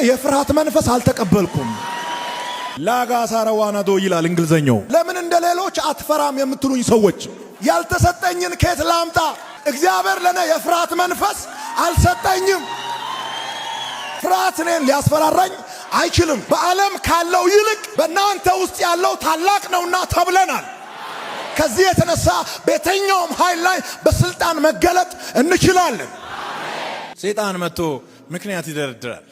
የፍርሃት መንፈስ አልተቀበልኩም። ላጋሳራዋናዶ ይላል እንግሊዘኛው። ለምን እንደሌሎች አትፈራም የምትሉኝ ሰዎች ያልተሰጠኝን ከየት ላምጣ? እግዚአብሔር ለኔ የፍርሃት መንፈስ አልሰጠኝም። ፍርሃት እኔን ሊያስፈራራኝ አይችልም። በዓለም ካለው ይልቅ በእናንተ ውስጥ ያለው ታላቅ ነውና ተብለናል። ከዚህ የተነሳ በየትኛውም ኃይል ላይ በስልጣን መገለጥ እንችላለን። ሰይጣን መጥቶ ምክንያት ይደረድራል።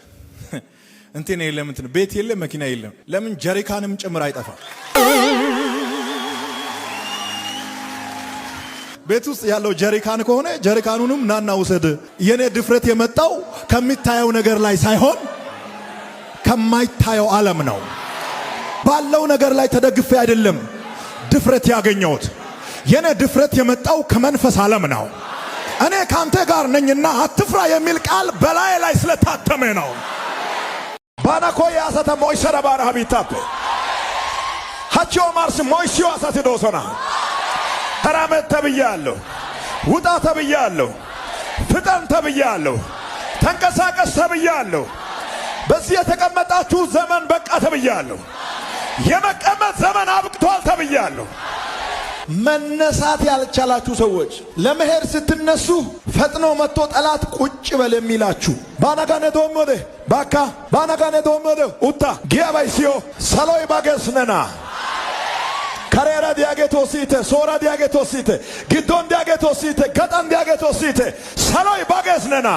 እንትን የለም፣ እንትን ቤት የለም፣ መኪና የለም። ለምን ጀሪካንም ጭምር አይጠፋም? ቤት ውስጥ ያለው ጀሪካን ከሆነ ጀሪካኑንም ናና ውሰድ። የኔ ድፍረት የመጣው ከሚታየው ነገር ላይ ሳይሆን ከማይታየው ዓለም ነው። ባለው ነገር ላይ ተደግፌ አይደለም ድፍረት ያገኘሁት። የኔ ድፍረት የመጣው ከመንፈስ ዓለም ነው። እኔ ካንተ ጋር ነኝና አትፍራ የሚል ቃል በላይ ላይ ስለታተመ ነው። ባናኮ ያሰተ ሞይሰራ ባራሃቢታፕ ሀቾ ማርስ ሞይሲዮ አሳተ ዶሶና ተራመድ ተብያለሁ፣ ውጣ ተብያለሁ፣ ፍጠን ተብያለሁ፣ ተንቀሳቀስ ተብያለሁ። በዚህ የተቀመጣችሁ ዘመን በቃ ተብያለሁ። የመቀመጥ ዘመን አብቅቷል ተብያለሁ። መነሳት ያልቻላችሁ ሰዎች ለመሄድ ስትነሱ ፈጥኖ መጥቶ ጠላት ቁጭ በል የሚላችሁ ባናጋኔ ዶሞደ ባካ ባናጋኔ ዶሞደ ኡታ ጊያባይሲዮ ሰሎይ ባገስነና ካሬራ ዲያጌቶሲተ ሶራ ዲያጌቶሲተ ግዶን ዲያጌቶሲተ ገጣን ዲያጌቶሲተ ሰሎይ ባገስነና